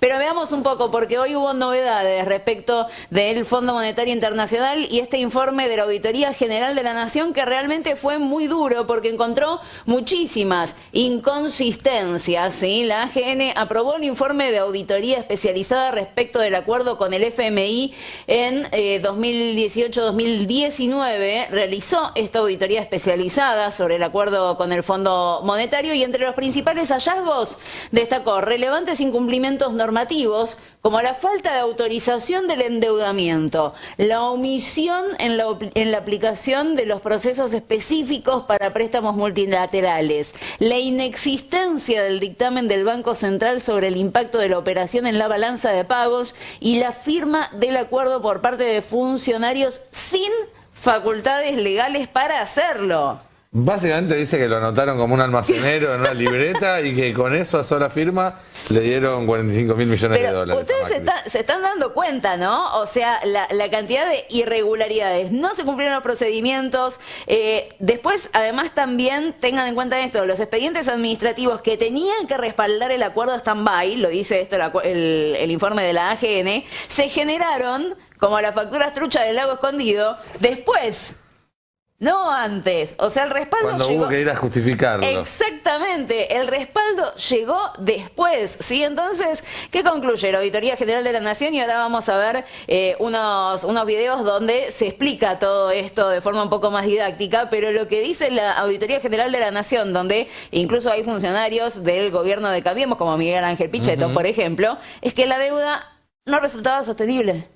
Pero veamos un poco, porque hoy hubo novedades respecto del Fondo Monetario Internacional y este informe de la Auditoría General de la Nación, que realmente fue muy duro porque encontró muchísimas inconsistencias, ¿sí? La AGN aprobó el informe de auditoría especializada respecto del acuerdo con el FMI en 2018-2019. Realizó esta auditoría especializada sobre el acuerdo con el Fondo Monetario y entre los principales hallazgos destacó relevantes incumplimientos normativos como la falta de autorización del endeudamiento, la omisión en la aplicación de los procesos específicos para préstamos multilaterales, la inexistencia del dictamen del Banco Central sobre el impacto de la operación en la balanza de pagos y la firma del acuerdo por parte de funcionarios sin facultades legales para hacerlo. Básicamente dice que lo anotaron como un almacenero en una libreta y que con eso a sola firma le dieron 45.000 millones de dólares. Ustedes se están dando cuenta, ¿no? O sea, la cantidad de irregularidades. No se cumplieron los procedimientos. Después, además, también tengan en cuenta esto, los expedientes administrativos que tenían que respaldar el acuerdo stand-by, lo dice esto el informe de la AGN, se generaron como las facturas truchas del lago escondido después. No antes, o sea, el respaldo cuando llegó... hubo que ir a justificarlo. Exactamente, el respaldo llegó después, ¿sí? Entonces, ¿qué concluye la Auditoría General de la Nación? Y ahora vamos a ver unos videos donde se explica todo esto de forma un poco más didáctica, pero lo que dice la Auditoría General de la Nación, donde incluso hay funcionarios del gobierno de Cambiemos, como Miguel Ángel Pichetto, por ejemplo, es que la deuda no resultaba sostenible,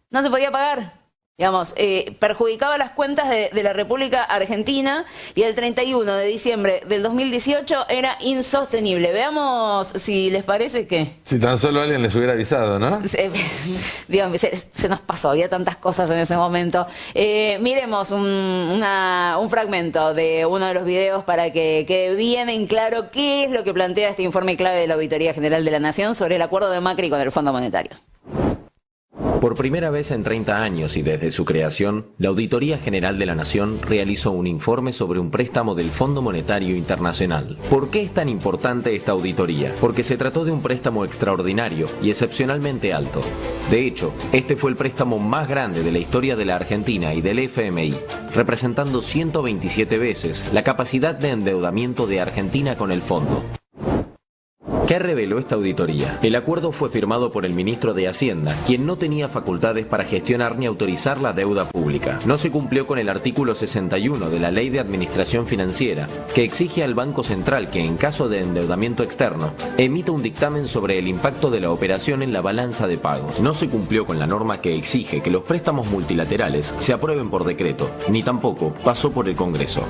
no se podía pagar. Digamos, perjudicaba las cuentas de la República Argentina y el 31 de diciembre del 2018 era insostenible. Veamos si les parece que... Si tan solo alguien les hubiera avisado, ¿no? Digamos, se nos pasó, había tantas cosas en ese momento. Miremos un fragmento de uno de los videos para que quede bien en claro qué es lo que plantea este informe clave de la Auditoría General de la Nación sobre el acuerdo de Macri con el Fondo Monetario. Por primera vez en 30 años y desde su creación, la Auditoría General de la Nación realizó un informe sobre un préstamo del Fondo Monetario Internacional. ¿Por qué es tan importante esta auditoría? Porque se trató de un préstamo extraordinario y excepcionalmente alto. De hecho, este fue el préstamo más grande de la historia de la Argentina y del FMI, representando 127 veces la capacidad de endeudamiento de Argentina con el fondo. ¿Qué reveló esta auditoría? El acuerdo fue firmado por el ministro de Hacienda, quien no tenía facultades para gestionar ni autorizar la deuda pública. No se cumplió con el artículo 61 de la Ley de Administración Financiera, que exige al Banco Central que, en caso de endeudamiento externo, emita un dictamen sobre el impacto de la operación en la balanza de pagos. No se cumplió con la norma que exige que los préstamos multilaterales se aprueben por decreto, ni tampoco pasó por el Congreso.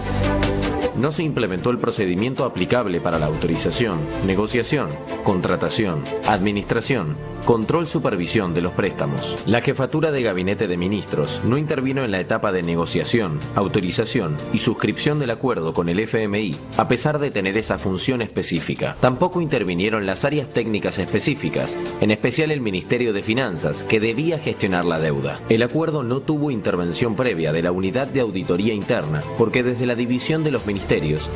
No se implementó el procedimiento aplicable para la autorización, negociación, contratación, administración, control, supervisión de los préstamos. La Jefatura de Gabinete de Ministros no intervino en la etapa de negociación, autorización y suscripción del acuerdo con el FMI, a pesar de tener esa función específica. Tampoco intervinieron las áreas técnicas específicas, en especial el Ministerio de Finanzas, que debía gestionar la deuda. El acuerdo no tuvo intervención previa de la Unidad de Auditoría Interna, porque desde la división de los ministerios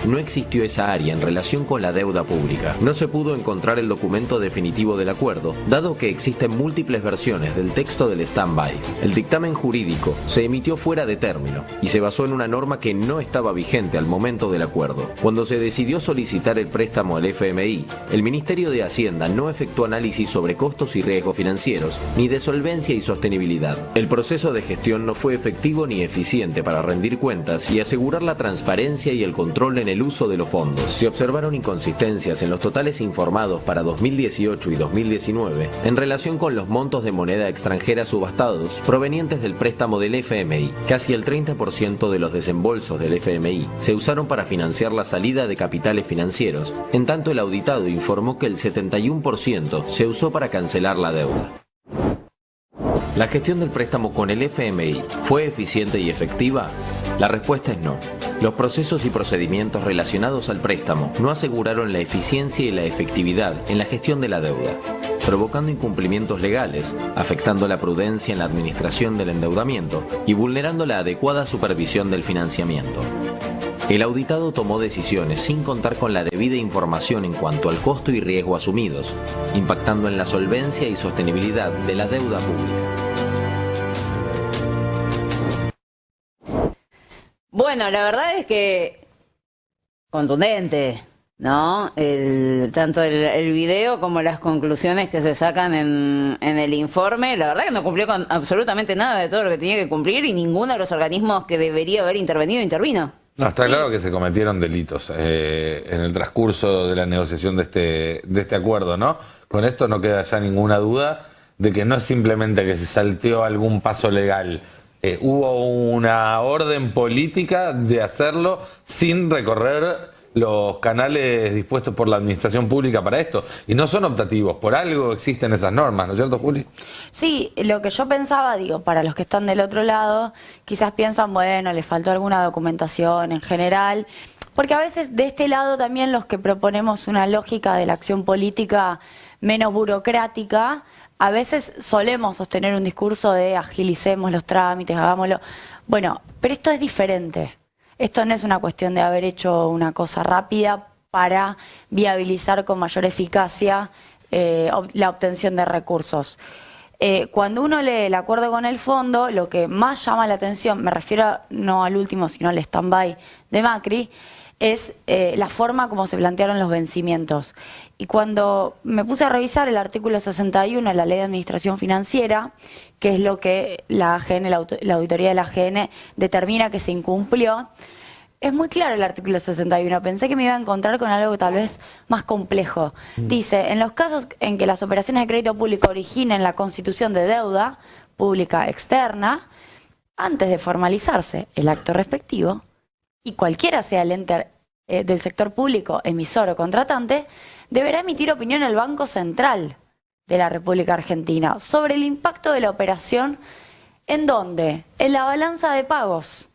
no existió esa área en relación con la deuda pública. No se pudo encontrar el documento definitivo del acuerdo, dado que existen múltiples versiones del texto del stand-by. El dictamen jurídico se emitió fuera de término y se basó en una norma que no estaba vigente al momento del acuerdo. Cuando se decidió solicitar el préstamo al FMI, el Ministerio de Hacienda no efectuó análisis sobre costos y riesgos financieros, ni de solvencia y sostenibilidad. El proceso de gestión no fue efectivo ni eficiente para rendir cuentas y asegurar la transparencia y el control en el uso de los fondos. Se observaron inconsistencias en los totales informados para 2018 y 2019 en relación con los montos de moneda extranjera subastados provenientes del préstamo del FMI. Casi el 30% de los desembolsos del FMI se usaron para financiar la salida de capitales financieros, en tanto el auditado informó que el 71% se usó para cancelar la deuda. ¿La gestión del préstamo con el FMI fue eficiente y efectiva? La respuesta es no. Los procesos y procedimientos relacionados al préstamo no aseguraron la eficiencia y la efectividad en la gestión de la deuda, provocando incumplimientos legales, afectando la prudencia en la administración del endeudamiento y vulnerando la adecuada supervisión del financiamiento. El auditado tomó decisiones sin contar con la debida información en cuanto al costo y riesgo asumidos, impactando en la solvencia y sostenibilidad de la deuda pública. Bueno, la verdad es que contundente, ¿no? Tanto el video como las conclusiones que se sacan en el informe, la verdad que no cumplió con absolutamente nada de todo lo que tenía que cumplir y ninguno de los organismos que debería haber intervenido intervino. No, está claro que se cometieron delitos en el transcurso de la negociación de este acuerdo, ¿no? Con esto no queda ya ninguna duda de que no es simplemente que se salteó algún paso legal. Hubo una orden política de hacerlo sin recorrer los canales dispuestos por la administración pública para esto. Y no son optativos, por algo existen esas normas, ¿no es cierto, Juli? Sí, lo que yo pensaba, digo, para los que están del otro lado, quizás piensan, bueno, les faltó alguna documentación en general, porque a veces de este lado también los que proponemos una lógica de la acción política menos burocrática, a veces solemos sostener un discurso de agilicemos los trámites, hagámoslo. Bueno, pero esto es diferente. Esto no es una cuestión de haber hecho una cosa rápida para viabilizar con mayor eficacia la obtención de recursos. Cuando uno lee el acuerdo con el fondo, lo que más llama la atención, me refiero no al último, sino al stand-by de Macri, es la forma como se plantearon los vencimientos. Y cuando me puse a revisar el artículo 61 de la Ley de Administración Financiera, que es lo que la AGN, la auditoría de la AGN determina que se incumplió, es muy claro el artículo 61. Pensé que me iba a encontrar con algo tal vez más complejo. Dice, en los casos en que las operaciones de crédito público originen la constitución de deuda pública externa, antes de formalizarse el acto respectivo, y cualquiera sea el ente del sector público, emisor o contratante, deberá emitir opinión el Banco Central de la República Argentina sobre el impacto de la operación. ¿En dónde? En la balanza de pagos.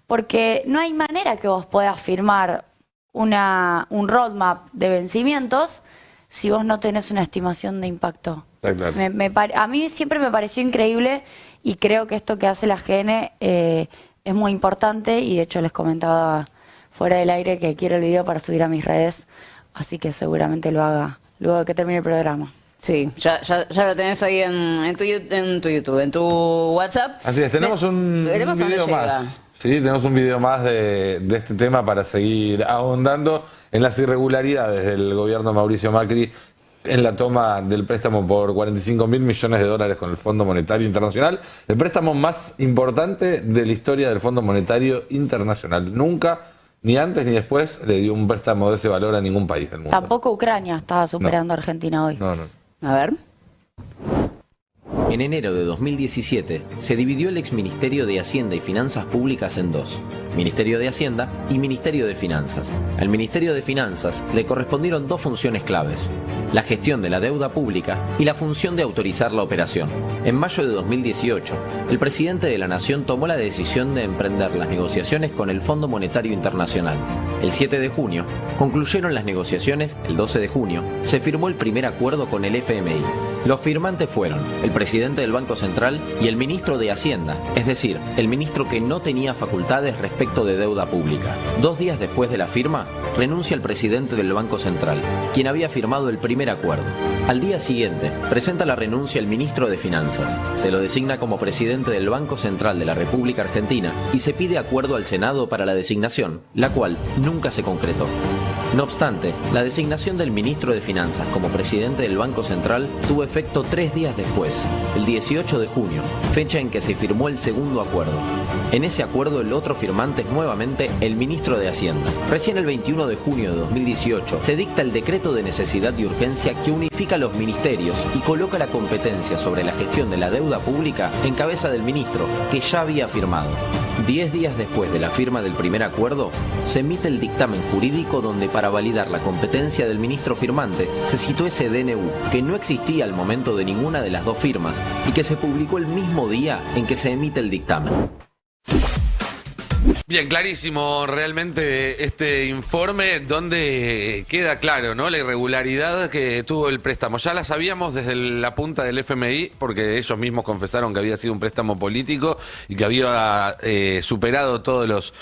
Porque no hay manera que vos puedas firmar un roadmap de vencimientos si vos no tenés una estimación de impacto. Está claro. A mí siempre me pareció increíble y creo que esto que hace la AGN es muy importante y de hecho les comentaba fuera del aire que quiero el video para subir a mis redes, así que seguramente lo haga luego de que termine el programa. Sí, ya lo tenés ahí en tu YouTube, en tu WhatsApp. Así es, tenemos un video más. Sí, tenemos un video más de este tema para seguir ahondando en las irregularidades del gobierno de Mauricio Macri en la toma del préstamo por $45.000 millones con el Fondo Monetario Internacional, el préstamo más importante de la historia del Fondo Monetario Internacional. Nunca, ni antes ni después, le dio un préstamo de ese valor a ningún país del mundo. Tampoco Ucrania estaba superando a Argentina hoy. No. A ver. En enero de 2017 se dividió el exministerio de Hacienda y Finanzas Públicas en dos, Ministerio de Hacienda y Ministerio de Finanzas. Al Ministerio de Finanzas le correspondieron dos funciones claves, la gestión de la deuda pública y la función de autorizar la operación. En mayo de 2018, el presidente de la Nación tomó la decisión de emprender las negociaciones con el Fondo Monetario Internacional. El 7 de junio concluyeron las negociaciones, el 12 de junio se firmó el primer acuerdo con el FMI. Los firmantes fueron el presidente del Banco Central y el ministro de Hacienda, es decir, el ministro que no tenía facultades respecto de deuda pública. 2 días después de la firma, renuncia el presidente del Banco Central, quien había firmado el primer acuerdo. Al día siguiente, presenta la renuncia el ministro de Finanzas. Se lo designa como presidente del Banco Central de la República Argentina y se pide acuerdo al Senado para la designación, la cual nunca se concretó. No obstante, la designación del ministro de Finanzas como presidente del Banco Central tuvo efecto 3 días después, el 18 de junio, fecha en que se firmó el segundo acuerdo. En ese acuerdo el otro firmante es nuevamente el ministro de Hacienda. Recién el 21 de junio de 2018 se dicta el decreto de necesidad y urgencia que unifica los ministerios y coloca la competencia sobre la gestión de la deuda pública en cabeza del ministro, que ya había firmado. 10 días después de la firma del primer acuerdo, se emite el dictamen jurídico donde para validar la competencia del ministro firmante se citó ese DNU, que no existía al momento de ninguna de las dos firmas y que se publicó el mismo día en que se emite el dictamen. Bien, clarísimo realmente este informe donde queda claro, ¿no? La irregularidad que tuvo el préstamo. Ya la sabíamos desde la punta del FMI, porque ellos mismos confesaron que había sido un préstamo político y que había superado todos los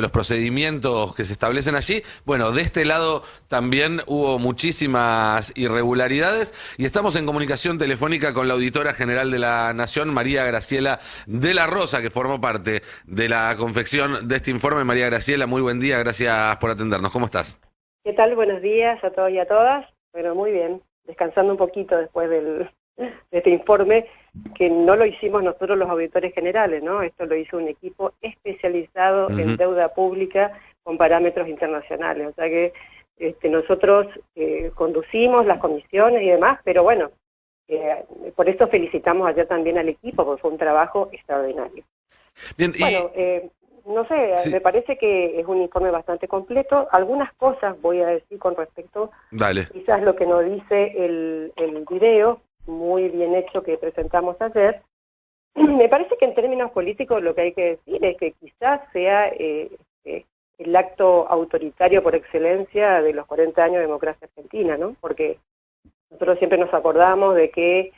procedimientos que se establecen allí. Bueno, de este lado también hubo muchísimas irregularidades y estamos en comunicación telefónica con la Auditora General de la Nación, María Graciela de la Rosa, que formó parte de la confección de este informe. María Graciela, muy buen día, gracias por atendernos. ¿Cómo estás? ¿Qué tal? Buenos días a todos y a todas. Bueno, muy bien, descansando un poquito después de este informe, que no lo hicimos nosotros los auditores generales, ¿no? Esto lo hizo un equipo especializado en deuda pública con parámetros internacionales. O sea que nosotros conducimos las comisiones y demás, pero bueno, por eso felicitamos ayer también al equipo, porque fue un trabajo extraordinario. Bien, bueno, no sé, sí, me parece que es un informe bastante completo. Algunas cosas voy a decir con respecto, quizás lo que nos dice el video, muy bien hecho, que presentamos ayer. Me parece que en términos políticos lo que hay que decir es que quizás sea el acto autoritario por excelencia de los 40 años de democracia argentina, ¿no? Porque nosotros siempre nos acordamos de que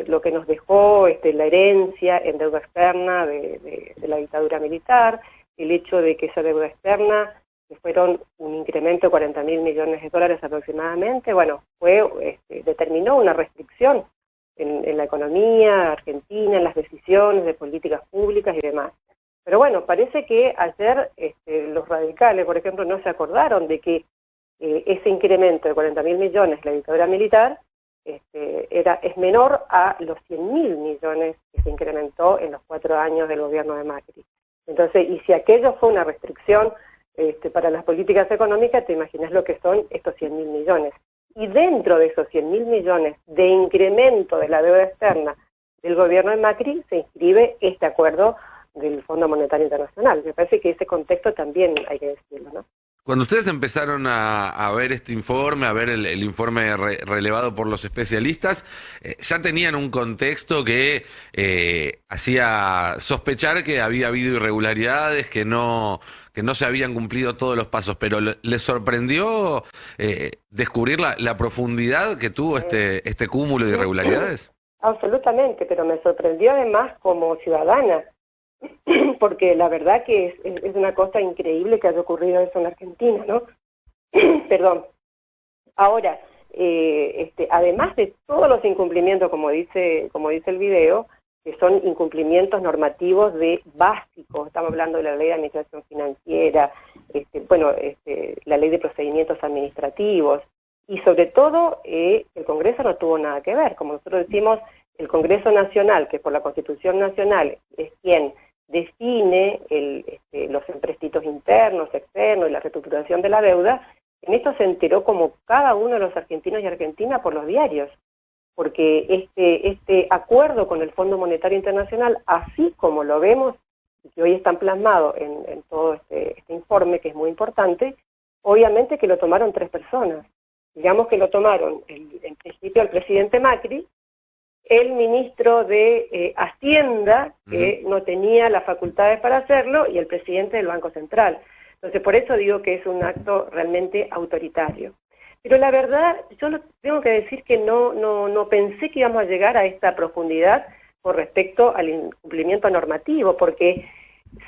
lo que nos dejó la herencia en deuda externa de la dictadura militar, el hecho de que esa deuda externa, que fueron un incremento de 40.000 millones de dólares aproximadamente, bueno, determinó una restricción en la economía argentina, en las decisiones de políticas públicas y demás. Pero bueno, parece que ayer los radicales, por ejemplo, no se acordaron de que ese incremento de 40.000 millones de la dictadura militar es menor a los 100.000 millones que se incrementó en los 4 años del gobierno de Macri. Entonces, y si aquello fue una restricción para las políticas económicas, te imaginas lo que son estos 100.000 millones. Y dentro de esos 100.000 millones de incremento de la deuda externa del gobierno de Macri, se inscribe este acuerdo del Fondo Monetario Internacional. Me parece que ese contexto también hay que decirlo, ¿no? Cuando ustedes empezaron a ver este informe, a ver el informe relevado por los especialistas, ya tenían un contexto que hacía sospechar que había habido irregularidades, que no se habían cumplido todos los pasos, pero ¿les sorprendió descubrir la profundidad que tuvo este cúmulo de irregularidades? Absolutamente, pero me sorprendió además como ciudadana, porque la verdad que es una cosa increíble que haya ocurrido eso en Argentina, ¿no? Perdón. Ahora, además de todos los incumplimientos, como dice el video, que son incumplimientos normativos básicos, estamos hablando de la Ley de Administración Financiera, la Ley de Procedimientos Administrativos, y sobre todo el Congreso no tuvo nada que ver. Como nosotros decimos, el Congreso Nacional, que por la Constitución Nacional es quien define los empréstitos internos, externos y la reestructuración de la deuda, en esto se enteró como cada uno de los argentinos y argentinas por los diarios, porque este acuerdo con el Fondo Monetario Internacional, así como lo vemos, y que hoy están plasmados en todo este informe, que es muy importante, obviamente que lo tomaron 3 personas. Digamos que lo tomaron en principio el presidente Macri, el ministro de Hacienda, que no tenía las facultades para hacerlo, y el presidente del Banco Central. Entonces, por eso digo que es un acto realmente autoritario. Pero la verdad, yo tengo que decir que no pensé que íbamos a llegar a esta profundidad con respecto al incumplimiento normativo, porque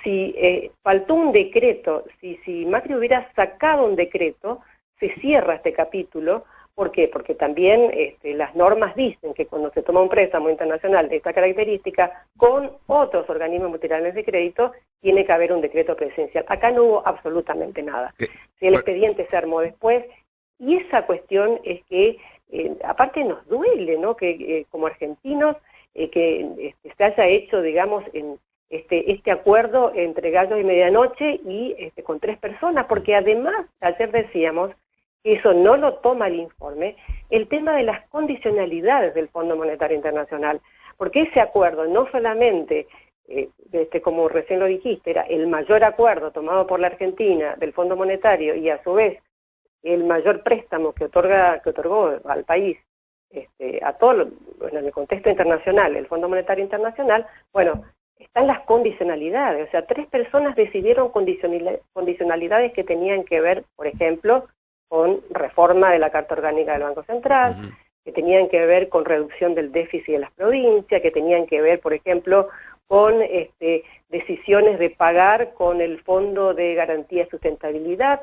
si faltó un decreto, si Macri hubiera sacado un decreto, se cierra este capítulo. ¿Por qué? Porque también las normas dicen que cuando se toma un préstamo internacional de esta característica con otros organismos multilaterales de crédito, tiene que haber un decreto presidencial. Acá no hubo absolutamente nada. Si el expediente se armó después, y esa cuestión es que, aparte nos duele, ¿no? Que como argentinos, que se haya hecho, digamos, en este acuerdo entre gallos y medianoche y con 3 personas, porque además, ayer decíamos, eso no lo toma el informe, el tema de las condicionalidades del Fondo Monetario Internacional, porque ese acuerdo no solamente, como recién lo dijiste, era el mayor acuerdo tomado por la Argentina del Fondo Monetario y a su vez el mayor préstamo que otorgó al país, a todo en el contexto internacional, el Fondo Monetario Internacional, bueno, están las condicionalidades. O sea, 3 personas decidieron condicionalidades que tenían que ver, por ejemplo, con reforma de la Carta Orgánica del Banco Central, que tenían que ver con reducción del déficit de las provincias, que tenían que ver, por ejemplo, con decisiones de pagar con el Fondo de Garantía de Sustentabilidad,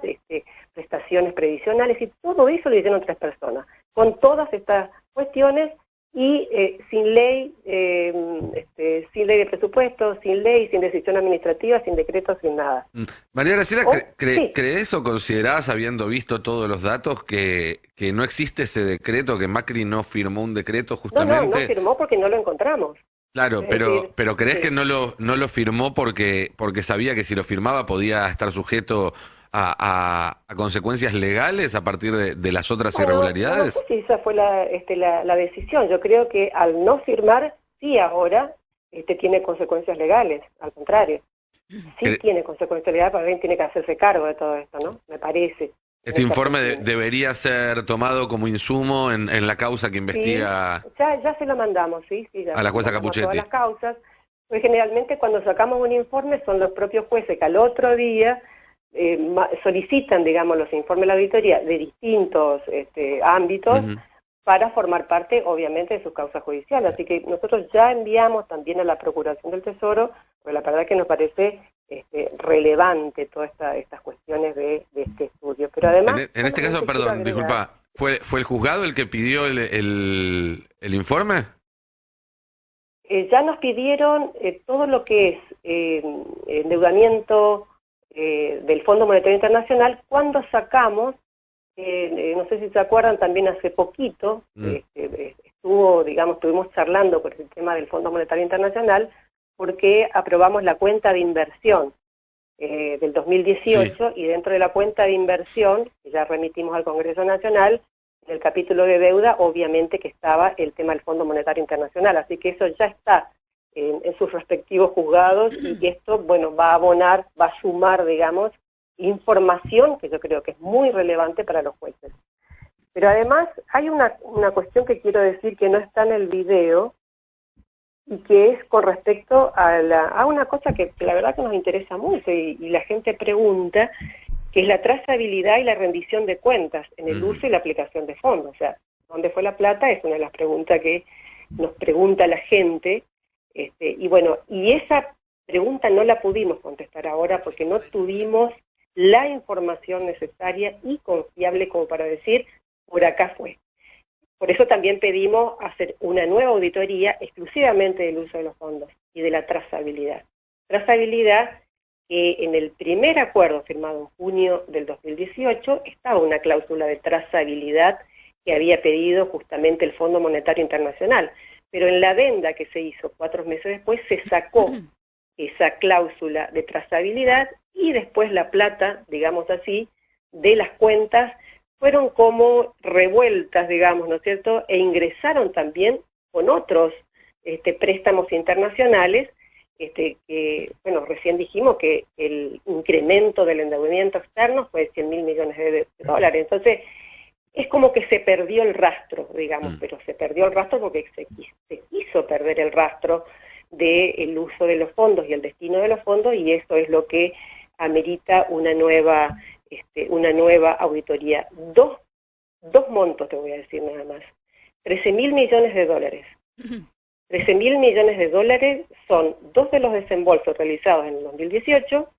prestaciones previsionales, y todo eso lo hicieron 3 personas, con todas estas cuestiones y sin ley de presupuesto, sin ley, sin decisión administrativa, sin decreto, sin nada. María Graciela, Sí. ¿crees o considerás, habiendo visto todos los datos, que no existe ese decreto, que Macri no firmó un decreto justamente? No firmó porque no lo encontramos. Claro, Es pero decir, ¿crees sí. que no lo firmó porque sabía que si lo firmaba podía estar sujeto a consecuencias legales a partir de las otras Bueno, no sé irregularidades? si esa fue la decisión. Yo creo que al no firmar, sí ahora tiene consecuencias legales, al contrario. Sí Cre- tiene consecuencias legales, pero alguien tiene que hacerse cargo de todo esto, ¿no? Me parece. Este En esta informe cuestión. debería ser tomado como insumo en la causa que investiga. Sí, ya se lo mandamos, sí, ya A la se lo jueza mandamos Capuchetti. todas las causas. Pues generalmente cuando sacamos un informe son los propios jueces que al otro día solicitan, digamos, los informes de la auditoría de distintos ámbitos Ujú. para formar parte, obviamente, de sus causas judiciales. Así que nosotros ya enviamos también a la Procuración del Tesoro, porque la verdad que nos parece relevante todas estas cuestiones de este estudio. Pero además... En este caso, solamente quiero perdón, agregar- disculpa, ¿fue el juzgado el que pidió el informe? Ya nos pidieron todo lo que es endeudamiento del Fondo Monetario Internacional cuando sacamos, no sé si se acuerdan, también hace poquito, estuvimos charlando por el tema del Fondo Monetario Internacional porque aprobamos la cuenta de inversión del 2018 y dentro de la cuenta de inversión, que ya remitimos al Congreso Nacional, en el capítulo de deuda, obviamente que estaba el tema del Fondo Monetario Internacional, así que eso ya está en sus respectivos juzgados y esto, bueno, va a sumar, digamos, información que yo creo que es muy relevante para los jueces. Pero además hay una cuestión que quiero decir que no está en el video y que es con respecto a una cosa que la verdad que nos interesa mucho y la gente pregunta, que es la trazabilidad y la rendición de cuentas en el uso y la aplicación de fondos. O sea, ¿dónde fue la plata? Es una de las preguntas que nos pregunta la gente. Y bueno, y esa pregunta no la pudimos contestar ahora porque no tuvimos la información necesaria y confiable como para decir, por acá fue. Por eso también pedimos hacer una nueva auditoría exclusivamente del uso de los fondos y de la trazabilidad. Trazabilidad que en el primer acuerdo firmado en junio del 2018 estaba una cláusula de trazabilidad que había pedido justamente el Fondo Monetario Internacional, pero en la adenda que se hizo 4 meses después se sacó esa cláusula de trazabilidad y después la plata, digamos así, de las cuentas fueron como revueltas, digamos, ¿no es cierto?, e ingresaron también con otros préstamos internacionales, que, bueno, recién dijimos que el incremento del endeudamiento externo fue de 100.000 millones de dólares. Entonces, es como que se perdió el rastro, digamos, pero se perdió el rastro porque se quiso perder el rastro del uso de los fondos y el destino de los fondos, y eso es lo que amerita una nueva auditoría. Dos montos, te voy a decir nada más. 13.000 millones de dólares. 13.000 millones de dólares son 2 de los desembolsos realizados en el 2018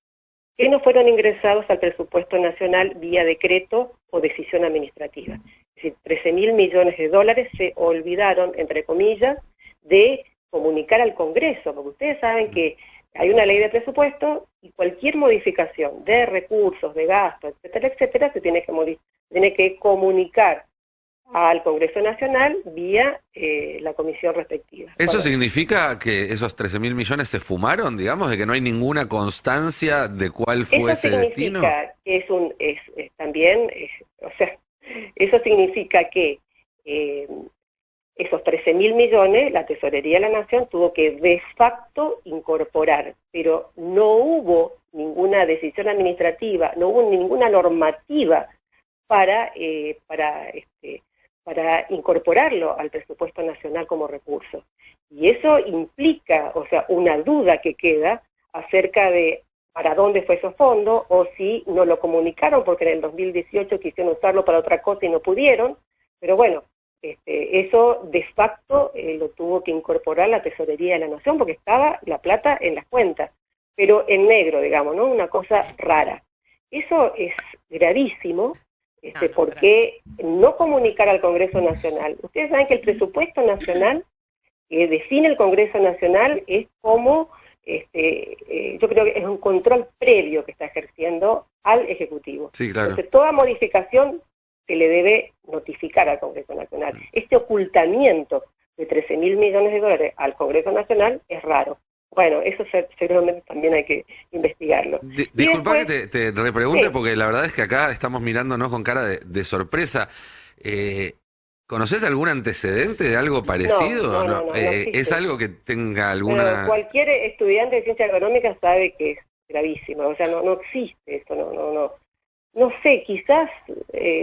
que no fueron ingresados al presupuesto nacional vía decreto o decisión administrativa. Es decir, 13.000 millones de dólares se olvidaron, entre comillas, de comunicar al Congreso, porque ustedes saben que hay una ley de presupuesto y cualquier modificación de recursos, de gastos, etcétera, se tiene que comunicar al Congreso Nacional vía la comisión respectiva. ¿Eso Bueno, significa que esos 13.000 millones se fumaron, digamos, de que no hay ninguna constancia de cuál fue ese destino? Eso significa que esos 13.000 millones la Tesorería de la Nación tuvo que de facto incorporar, pero no hubo ninguna decisión administrativa, no hubo ninguna normativa para para incorporarlo al presupuesto nacional como recurso. Y eso implica, o sea, una duda que queda acerca de para dónde fue esos fondos, o si no lo comunicaron porque en el 2018 quisieron usarlo para otra cosa y no pudieron, pero bueno, eso de facto lo tuvo que incorporar la Tesorería de la Nación porque estaba la plata en las cuentas, pero en negro, digamos, ¿no? Una cosa rara. Eso es gravísimo, porque no comunicar al Congreso Nacional. Ustedes saben que el presupuesto nacional que define el Congreso Nacional es como, yo creo que es un control previo que está ejerciendo al Ejecutivo. Sí, claro. Entonces, toda modificación se le debe notificar al Congreso Nacional. Este ocultamiento de 13.000 millones de dólares al Congreso Nacional es raro. Bueno, eso seguramente también hay que investigarlo. Disculpa después, que te repregunte, sí. porque la verdad es que acá estamos mirándonos con cara de sorpresa. ¿Conoces algún antecedente de algo parecido? No existe. ¿Es algo que tenga Pero alguna...? cualquier estudiante de ciencia económica sabe que es gravísimo, o sea, no existe eso, no sé, quizás,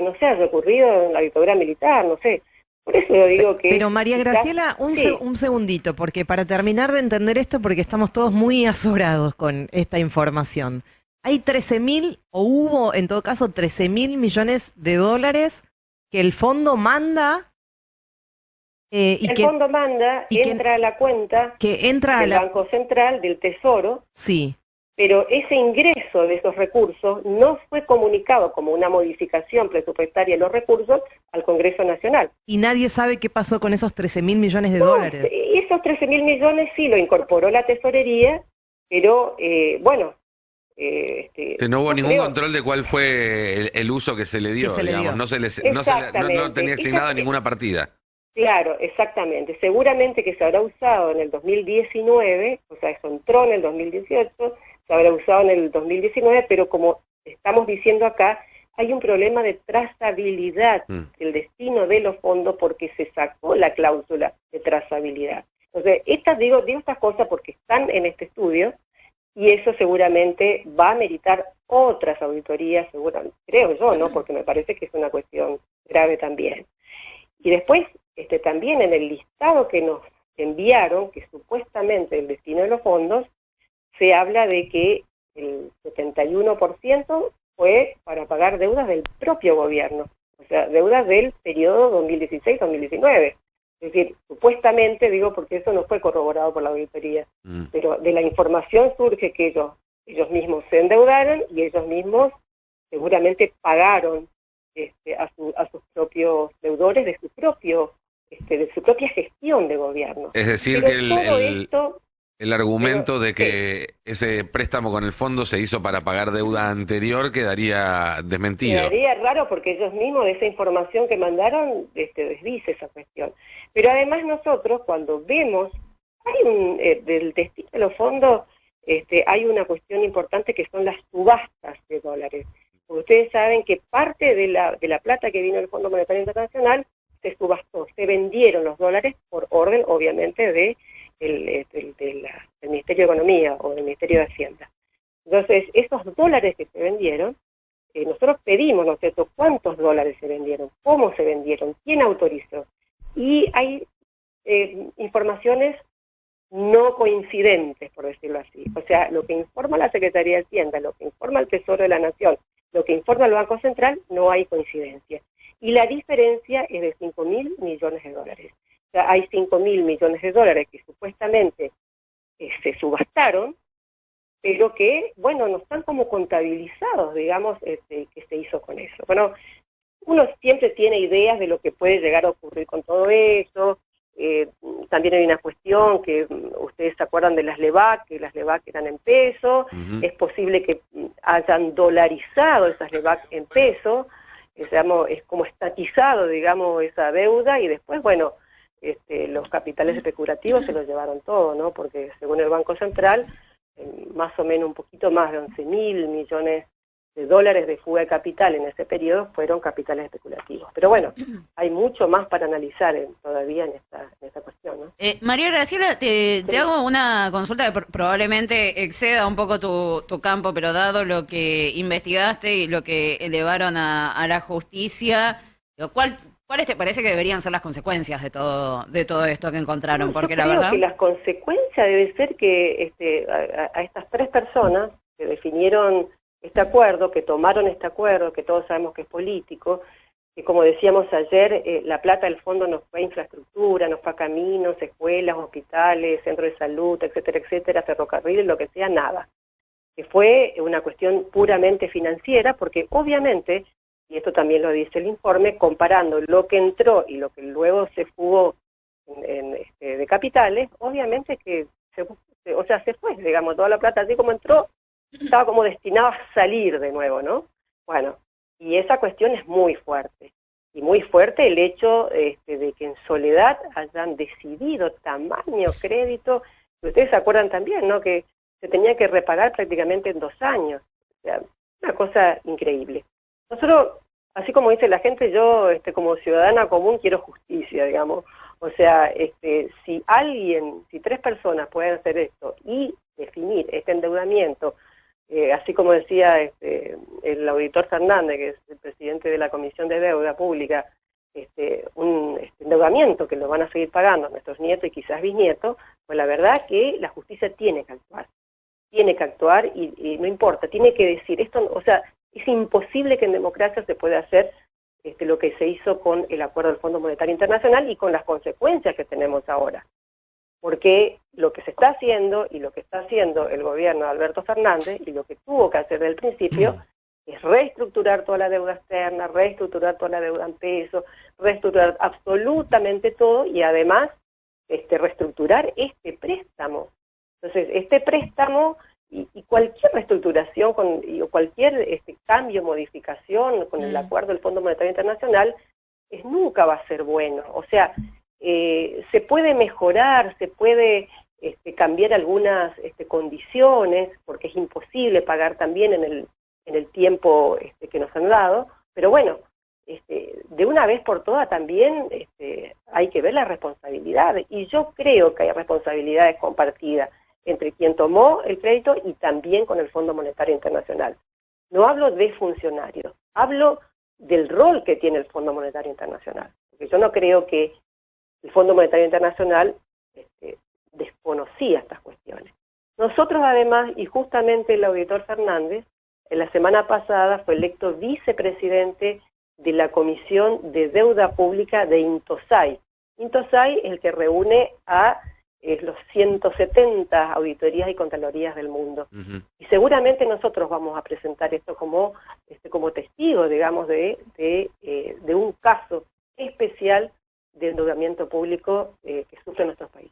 no sé, ha recurrido en la dictadura militar, no sé. Por eso yo digo que... Pero María Graciela, sí. un segundito, porque para terminar de entender esto, porque estamos todos muy azorados con esta información. Hay 13.000, o hubo en todo caso 13.000 millones de dólares que el fondo manda... el fondo manda, entra a la cuenta que entra del a la... Banco Central, del Tesoro, Sí. pero ese ingreso de esos recursos no fue comunicado como una modificación presupuestaria de los recursos al Congreso Nacional. Y nadie sabe qué pasó con esos 13.000 millones de dólares. Y esos 13.000 millones sí lo incorporó la Tesorería, pero bueno... Que no hubo ningún control de cuál fue el uso que se le dio, digamos. No tenía asignado ninguna partida. Claro, exactamente. Seguramente que se habrá usado en el 2019, o sea, eso entró en el 2018, se habrá usado en el 2019, pero como estamos diciendo acá, hay un problema de trazabilidad del destino de los fondos porque se sacó la cláusula de trazabilidad. Entonces, digo estas cosas porque están en este estudio y eso seguramente va a meritar otras auditorías, seguramente, creo yo, ¿no? Porque me parece que es una cuestión grave también. Y después, también en el listado que nos enviaron, que supuestamente el destino de los fondos, se habla de que el 71% fue para pagar deudas del propio gobierno, o sea, deudas del periodo 2016-2019. Es decir, supuestamente, digo porque eso no fue corroborado por la auditoría, pero de la información surge que ellos mismos se endeudaron y ellos mismos seguramente pagaron a sus propios deudores de su propia gestión de gobierno. Es decir, pero que el argumento de que ese préstamo con el fondo se hizo para pagar deuda anterior quedaría desmentido. Quedaría raro porque ellos mismos de esa información que mandaron desdice esa cuestión. Pero además nosotros cuando vemos, del destino de los fondos, hay una cuestión importante que son las subastas de dólares. Porque ustedes saben que parte de la plata que vino del Fondo Monetario Internacional se subastó, se vendieron los dólares por orden, obviamente, del Ministerio de Economía o del Ministerio de Hacienda. Entonces, esos dólares que se vendieron, nosotros pedimos, ¿no es cierto?, cuántos dólares se vendieron, cómo se vendieron, quién autorizó. Y hay informaciones no coincidentes, por decirlo así. O sea, lo que informa la Secretaría de Hacienda, lo que informa el Tesoro de la Nación, lo que informa el Banco Central, no hay coincidencia. Y la diferencia es de 5.000 millones de dólares. O sea, hay 5.000 millones de dólares que supuestamente se subastaron, pero que, bueno, no están como contabilizados, digamos, que se hizo con eso. Bueno, uno siempre tiene ideas de lo que puede llegar a ocurrir con todo eso. También hay una cuestión que ustedes se acuerdan de las LEVAC, que las LEVAC eran en peso. Es posible que hayan dolarizado esas LEVAC en peso. Es como estatizado, digamos, esa deuda y después, bueno, los capitales especulativos se los llevaron todo, ¿no? Porque según el Banco Central, más o menos un poquito más de 11.000 millones de dólares de fuga de capital en ese periodo fueron capitales especulativos. Pero bueno, hay mucho más para analizar todavía en esta cuestión, ¿no? María Graciela, te hago una consulta que probablemente exceda un poco tu campo, pero dado lo que investigaste y lo que elevaron a la justicia, ¿cuál ¿Cuáles te parece que deberían ser las consecuencias de todo esto que encontraron? Porque Yo la creo verdad... que las consecuencias debe ser que a estas 3 personas que definieron este acuerdo, que tomaron este acuerdo, que todos sabemos que es político, que como decíamos ayer, la plata del fondo nos fue a infraestructura, nos fue a caminos, escuelas, hospitales, centros de salud, etcétera, ferrocarriles, lo que sea, nada. Que fue una cuestión puramente financiera, porque obviamente, y esto también lo dice el informe, comparando lo que entró y lo que luego se fugó de capitales, obviamente que se fue, digamos, toda la plata, así como entró, estaba como destinado a salir de nuevo, ¿no? Bueno, y esa cuestión es muy fuerte. Y muy fuerte el hecho de que en Soledad hayan decidido tamaño crédito, que ustedes se acuerdan también, ¿no? Que se tenía que repagar prácticamente en 2 años. O sea, una cosa increíble. Nosotros, así como dice la gente, yo como ciudadana común quiero justicia, digamos. O sea, si 3 personas pueden hacer esto y definir este endeudamiento, así como decía el auditor Fernández, que es el presidente de la Comisión de Deuda Pública, un endeudamiento que lo van a seguir pagando nuestros nietos y quizás bisnietos, pues la verdad que la justicia tiene que actuar. Tiene que actuar y no importa, tiene que decir esto, o sea, es imposible que en democracia se pueda hacer lo que se hizo con el acuerdo del Fondo Monetario Internacional y con las consecuencias que tenemos ahora. Porque lo que se está haciendo y lo que está haciendo el gobierno de Alberto Fernández y lo que tuvo que hacer desde el principio es reestructurar toda la deuda externa, reestructurar toda la deuda en pesos, reestructurar absolutamente todo y además reestructurar este préstamo. Entonces, este préstamo y cualquier reestructuración o cualquier cambio, modificación con el acuerdo del Fondo Monetario Internacional nunca va a ser bueno. O sea, se puede mejorar, se puede cambiar algunas condiciones, porque es imposible pagar también en el tiempo que nos han dado, pero bueno, de una vez por todas también hay que ver la responsabilidad, y yo creo que hay responsabilidades compartidas entre quien tomó el crédito y también con el Fondo Monetario Internacional. No hablo de funcionarios, hablo del rol que tiene el Fondo Monetario Internacional, porque yo no creo que el Fondo Monetario Internacional desconocía estas cuestiones. Nosotros además, y justamente el auditor Fernández, en la semana pasada fue electo vicepresidente de la Comisión de Deuda Pública de INTOSAI. INTOSAI es el que reúne a los 170 auditorías y contralorías del mundo. Y seguramente nosotros vamos a presentar esto como testigo, digamos, de un caso especial de endeudamiento público que sufre nuestro país.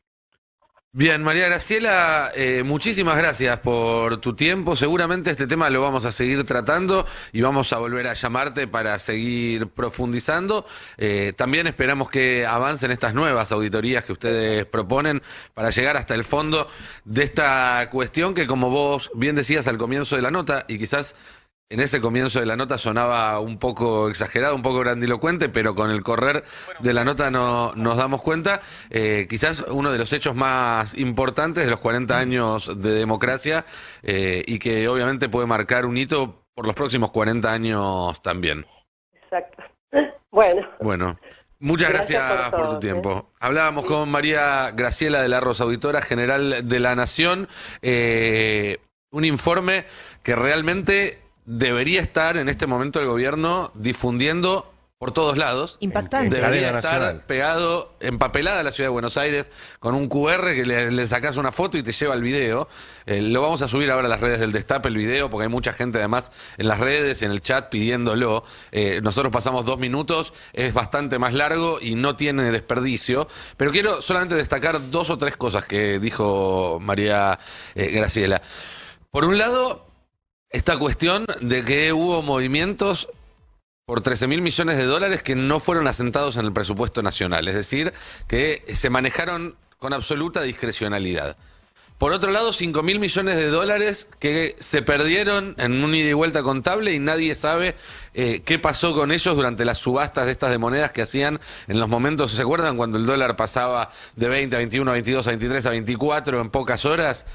Bien, María Graciela, muchísimas gracias por tu tiempo. Seguramente este tema lo vamos a seguir tratando y vamos a volver a llamarte para seguir profundizando. También esperamos que avancen estas nuevas auditorías que ustedes proponen para llegar hasta el fondo de esta cuestión que, como vos bien decías al comienzo de la nota, y quizás en ese comienzo de la nota sonaba un poco exagerado, un poco grandilocuente, pero con el correr de la nota nos damos cuenta, quizás uno de los hechos más importantes de los 40 años de democracia y que obviamente puede marcar un hito por los próximos 40 años también. Exacto. Bueno. Muchas gracias por tu todo, tiempo. Hablábamos con María Graciela de la Rosa, auditora general de La Nación, un informe que realmente debería estar en este momento el gobierno difundiendo por todos lados. Impactante. Debería Cadena estar nacional. pegado, empapelada a la ciudad de Buenos Aires con un QR que le sacás una foto y te lleva al video. Lo vamos a subir ahora a las redes del Destape, el video, porque hay mucha gente además en las redes, en el chat pidiéndolo. Nosotros pasamos 2 minutos, es bastante más largo y no tiene desperdicio. Pero quiero solamente destacar 2 o 3 cosas que dijo María Graciela. Por un lado, esta cuestión de que hubo movimientos por 13.000 millones de dólares que no fueron asentados en el presupuesto nacional, es decir, que se manejaron con absoluta discrecionalidad. Por otro lado, 5.000 millones de dólares que se perdieron en un ida y vuelta contable y nadie sabe qué pasó con ellos durante las subastas de estas de monedas que hacían en los momentos, ¿se acuerdan? Cuando el dólar pasaba de 20 a 21, a 22, a 23, a 24 en pocas horas.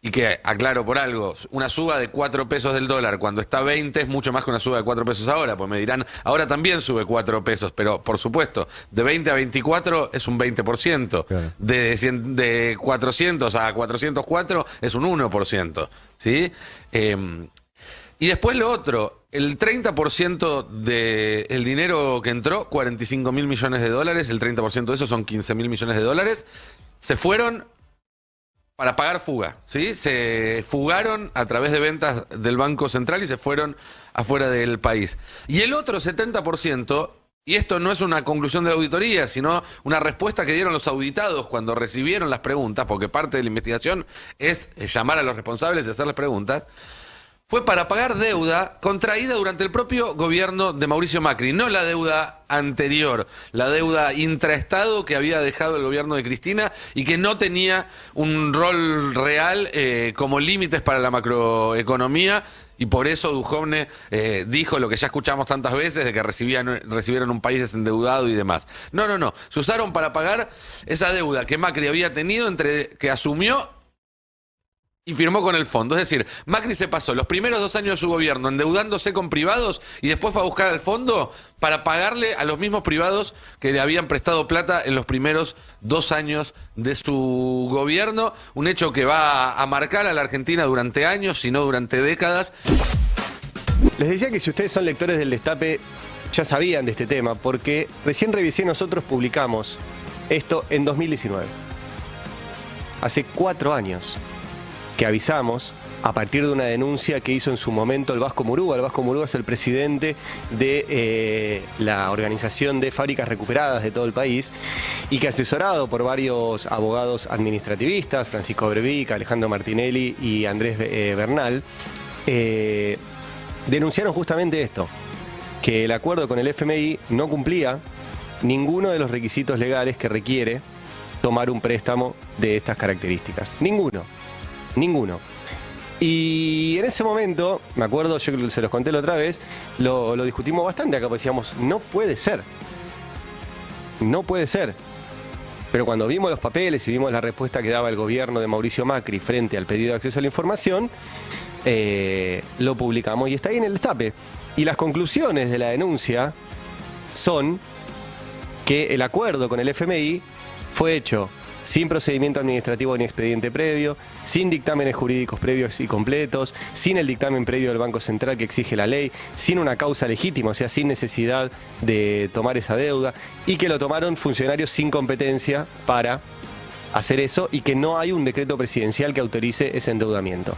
Y que, aclaro por algo, una suba de 4 pesos del dólar cuando está 20 es mucho más que una suba de 4 pesos ahora, pues me dirán, ahora también sube 4 pesos, pero por supuesto, de 20 a 24 es un 20%, Claro. de 400 a 404 es un 1%, ¿sí? Y después lo otro, el 30% del dinero que entró, 45.000 millones de dólares, el 30% de eso son 15.000 millones de dólares, se fueron para pagar fuga, ¿sí? Se fugaron a través de ventas del Banco Central y se fueron afuera del país. Y el otro 70%, y esto no es una conclusión de la auditoría, sino una respuesta que dieron los auditados cuando recibieron las preguntas, porque parte de la investigación es llamar a los responsables y hacerles preguntas, fue para pagar deuda contraída durante el propio gobierno de Mauricio Macri, no la deuda anterior, la deuda intraestado que había dejado el gobierno de Cristina y que no tenía un rol real como límites para la macroeconomía. Y por eso Duhovne dijo lo que ya escuchamos tantas veces, de que recibieron un país desendeudado y demás. No. Se usaron para pagar esa deuda que Macri había tenido entre que asumió y firmó con el fondo. Es decir, Macri se pasó los primeros 2 años de su gobierno endeudándose con privados y después fue a buscar al fondo para pagarle a los mismos privados que le habían prestado plata en los primeros 2 años de su gobierno. Un hecho que va a marcar a la Argentina durante años, si no durante décadas. Les decía que si ustedes son lectores del Destape, ya sabían de este tema, porque recién revisé, nosotros publicamos esto en 2019. Hace 4 años que avisamos a partir de una denuncia que hizo en su momento el Vasco Murúa. El Vasco Murúa es el presidente de la organización de fábricas recuperadas de todo el país y que, asesorado por varios abogados administrativistas, Francisco Brevic, Alejandro Martinelli y Andrés Bernal, denunciaron justamente esto, que el acuerdo con el FMI no cumplía ninguno de los requisitos legales que requiere tomar un préstamo de estas características. Ninguno. Y en ese momento, me acuerdo, yo se los conté la otra vez, lo discutimos bastante acá, porque decíamos, no puede ser. Pero cuando vimos los papeles y vimos la respuesta que daba el gobierno de Mauricio Macri frente al pedido de acceso a la información, lo publicamos y está ahí en el Destape. Y las conclusiones de la denuncia son que el acuerdo con el FMI fue hecho sin procedimiento administrativo ni expediente previo, sin dictámenes jurídicos previos y completos, sin el dictamen previo del Banco Central que exige la ley, sin una causa legítima, o sea, sin necesidad de tomar esa deuda, y que lo tomaron funcionarios sin competencia para hacer eso y que no hay un decreto presidencial que autorice ese endeudamiento.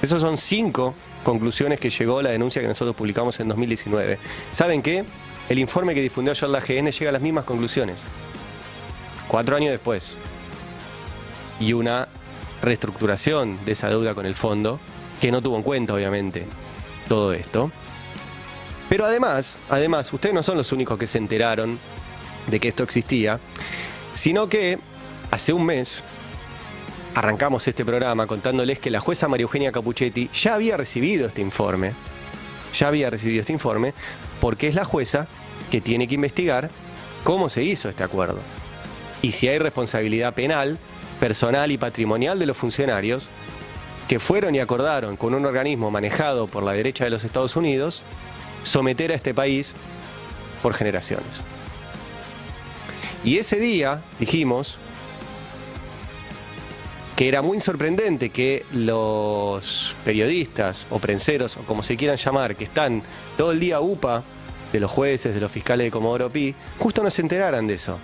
Esas son 5 conclusiones que llegó la denuncia que nosotros publicamos en 2019. ¿Saben qué? El informe que difundió ayer la AGN llega a las mismas conclusiones. 4 años después. Y una reestructuración de esa deuda con el fondo, que no tuvo en cuenta, obviamente, todo esto. Pero además, ustedes no son los únicos que se enteraron de que esto existía, sino que hace un mes arrancamos este programa contándoles que la jueza María Eugenia Capuchetti ya había recibido este informe, porque es la jueza que tiene que investigar cómo se hizo este acuerdo. Y si hay responsabilidad penal, personal y patrimonial de los funcionarios que fueron y acordaron con un organismo manejado por la derecha de los Estados Unidos someter a este país por generaciones. Y ese día dijimos que era muy sorprendente que los periodistas o prenseros, o como se quieran llamar, que están todo el día UPA de los jueces, de los fiscales de Comodoro Pi, justo no se enteraran de eso.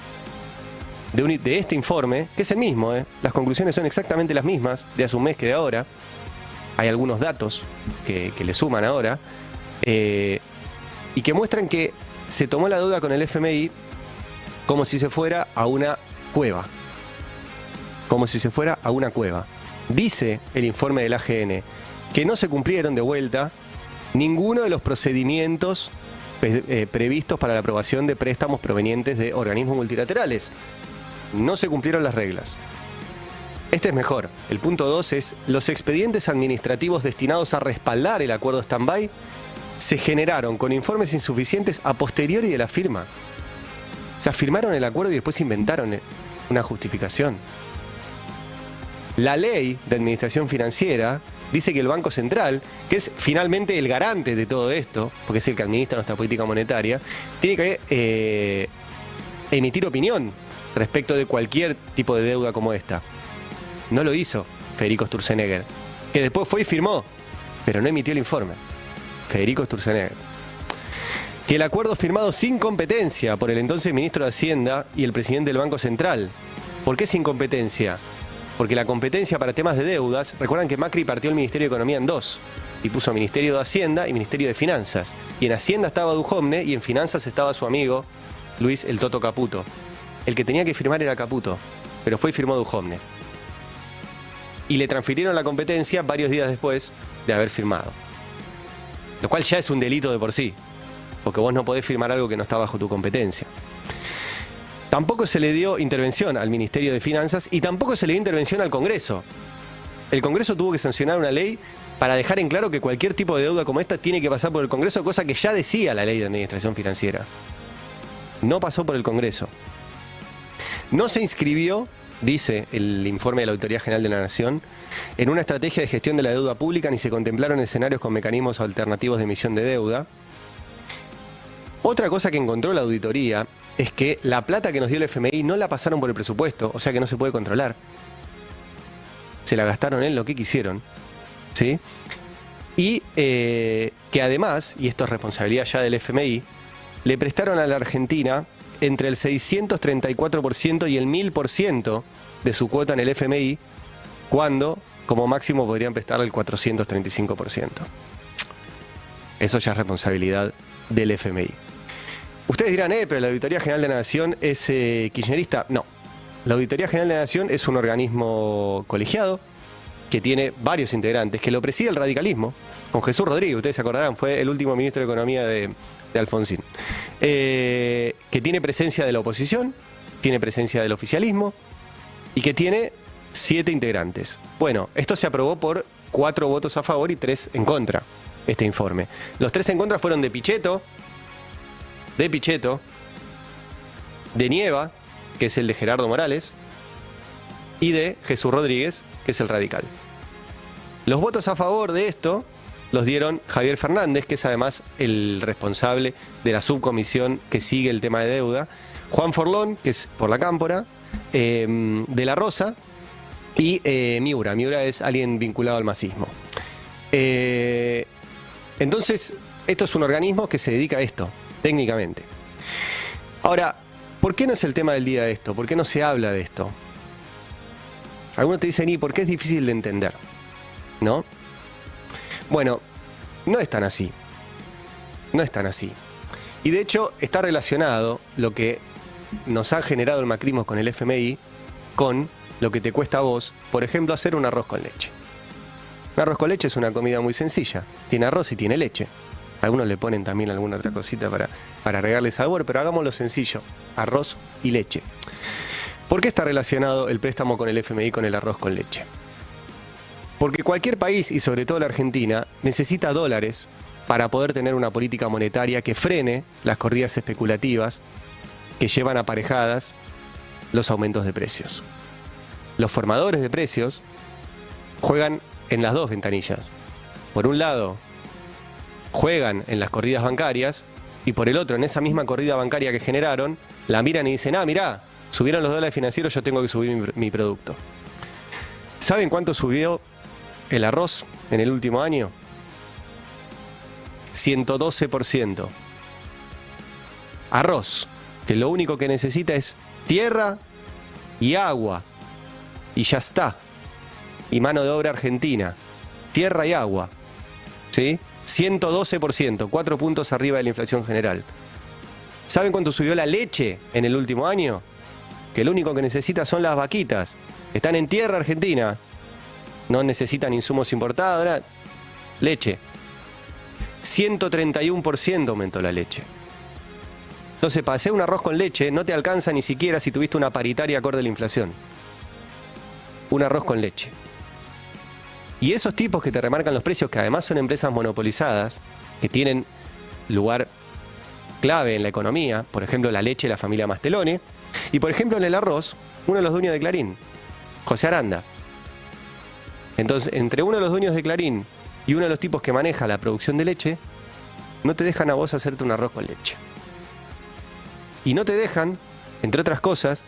De este informe, que es el mismo, las conclusiones son exactamente las mismas de hace un mes que de ahora. Hay algunos datos que le suman ahora, y que muestran que se tomó la deuda con el FMI como si se fuera a una cueva. Dice el informe del AGN que no se cumplieron de vuelta ninguno de los procedimientos previstos para la aprobación de préstamos provenientes de organismos multilaterales. No se cumplieron las reglas. Este es mejor. El punto 2 es: los expedientes administrativos destinados a respaldar el acuerdo stand-by se generaron con informes insuficientes a posteriori de la firma. O sea, firmaron el acuerdo y después inventaron una justificación. La ley de administración financiera dice que el Banco Central, que es finalmente el garante de todo esto, porque es el que administra nuestra política monetaria, tiene que emitir opinión respecto de cualquier tipo de deuda como esta. No lo hizo Federico Sturzenegger, que después fue y firmó, pero no emitió el informe. Federico Sturzenegger. Que el acuerdo firmado sin competencia por el entonces ministro de Hacienda y el presidente del Banco Central. ¿Por qué sin competencia? Porque la competencia para temas de deudas, recuerdan que Macri partió el Ministerio de Economía en dos, y puso Ministerio de Hacienda y Ministerio de Finanzas. Y en Hacienda estaba Duhovne y en Finanzas estaba su amigo Luis el Toto Caputo. El que tenía que firmar era Caputo, pero fue y firmó Duhovne. Y le transfirieron la competencia varios días después de haber firmado. Lo cual ya es un delito de por sí, porque vos no podés firmar algo que no está bajo tu competencia. Tampoco se le dio intervención al Ministerio de Finanzas y tampoco se le dio intervención al Congreso. El Congreso tuvo que sancionar una ley para dejar en claro que cualquier tipo de deuda como esta tiene que pasar por el Congreso, cosa que ya decía la ley de administración financiera. No pasó por el Congreso. No se inscribió, dice el informe de la Auditoría General de la Nación, en una estrategia de gestión de la deuda pública ni se contemplaron escenarios con mecanismos alternativos de emisión de deuda. Otra cosa que encontró la auditoría es que la plata que nos dio el FMI no la pasaron por el presupuesto, o sea que no se puede controlar. Se la gastaron en lo que quisieron, ¿sí? Y que además, y esto es responsabilidad ya del FMI, le prestaron a la Argentina entre el 634% y el 1000% de su cuota en el FMI, cuando como máximo podrían prestarle el 435%. Eso ya es responsabilidad del FMI. Ustedes dirán, pero la Auditoría General de la Nación es kirchnerista. No, la Auditoría General de la Nación es un organismo colegiado que tiene varios integrantes, que lo preside el radicalismo, con Jesús Rodríguez, ustedes se acordarán, fue el último ministro de Economía de Alfonsín, que tiene presencia de la oposición, tiene presencia del oficialismo y que tiene 7 integrantes. Bueno, esto se aprobó por 4 votos a favor y 3 en contra, este informe. Los 3 en contra fueron de Pichetto, de Nieva, que es el de Gerardo Morales, y de Jesús Rodríguez, que es el radical. Los votos a favor de esto los dieron Javier Fernández, que es además el responsable de la subcomisión que sigue el tema de deuda, Juan Forlón, que es por la Cámpora, De la Rosa, y Miura. Miura es alguien vinculado al masismo. Entonces, esto es un organismo que se dedica a esto, técnicamente. Ahora, ¿por qué no es el tema del día esto? ¿Por qué no se habla de esto? Algunos te dicen, ¿y por qué es difícil de entender? ¿No? Bueno, no es tan así. No es tan así. Y de hecho está relacionado lo que nos ha generado el macrismo con el FMI con lo que te cuesta a vos, por ejemplo, hacer un arroz con leche. Un arroz con leche es una comida muy sencilla. Tiene arroz y tiene leche. Algunos le ponen también alguna otra cosita para agregarle sabor, pero hagámoslo sencillo. Arroz y leche. ¿Por qué está relacionado el préstamo con el FMI con el arroz con leche? Porque cualquier país, y sobre todo la Argentina, necesita dólares para poder tener una política monetaria que frene las corridas especulativas que llevan aparejadas los aumentos de precios. Los formadores de precios juegan en las dos ventanillas. Por un lado, juegan en las corridas bancarias y por el otro, en esa misma corrida bancaria que generaron, la miran y dicen, mirá, subieron los dólares financieros, yo tengo que subir mi producto. ¿Saben cuánto subió el arroz en el último año? 112%. Arroz, que lo único que necesita es tierra y agua. Y ya está. Y mano de obra argentina. Tierra y agua. ¿Sí? 112%, 4 puntos arriba de la inflación general. ¿Saben cuánto subió la leche en el último año? Que lo único que necesita son las vaquitas. Están en tierra argentina. No necesitan insumos importados, nada. Leche. 131% aumentó la leche. Entonces, para hacer un arroz con leche no te alcanza ni siquiera si tuviste una paritaria acorde a la inflación. Un arroz con leche. Y esos tipos que te remarcan los precios, que además son empresas monopolizadas, que tienen lugar clave en la economía, por ejemplo la leche, la familia Mastelone, y por ejemplo en el arroz, uno de los dueños de Clarín, José Aranda. Entonces, entre uno de los dueños de Clarín y uno de los tipos que maneja la producción de leche, no te dejan a vos hacerte un arroz con leche. Y no te dejan, entre otras cosas,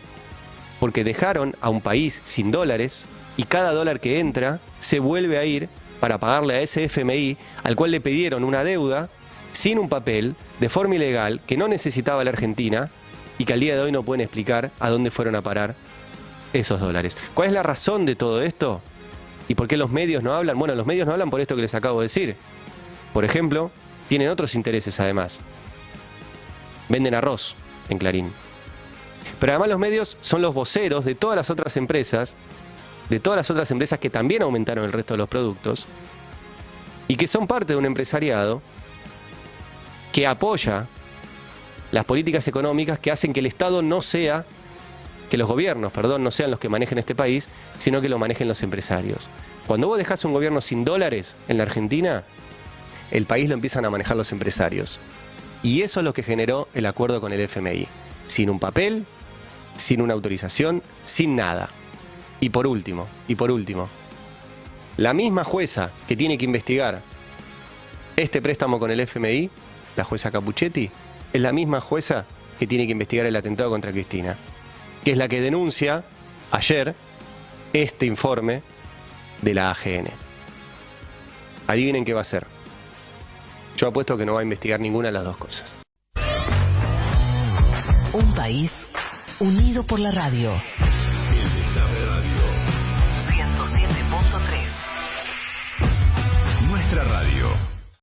porque dejaron a un país sin dólares y cada dólar que entra se vuelve a ir para pagarle a ese FMI al cual le pidieron una deuda sin un papel, de forma ilegal, que no necesitaba la Argentina y que al día de hoy no pueden explicar a dónde fueron a parar esos dólares. ¿Cuál es la razón de todo esto? ¿Y por qué los medios no hablan? Bueno, los medios no hablan por esto que les acabo de decir. Por ejemplo, tienen otros intereses además. Venden arroz en Clarín. Pero además los medios son los voceros de todas las otras empresas, que también aumentaron el resto de los productos y que son parte de un empresariado que apoya las políticas económicas que hacen que el Estado no sea, que los gobiernos, perdón, no sean los que manejen este país, sino que lo manejen los empresarios. Cuando vos dejás un gobierno sin dólares en la Argentina, el país lo empiezan a manejar los empresarios. Y eso es lo que generó el acuerdo con el FMI. Sin un papel, sin una autorización, sin nada. Y por último, la misma jueza que tiene que investigar este préstamo con el FMI, la jueza Capuchetti, es la misma jueza que tiene que investigar el atentado contra Cristina, que es la que denuncia ayer este informe de la AGN. Adivinen qué va a hacer. Yo apuesto que no va a investigar ninguna de las dos cosas. Un país unido por la radio.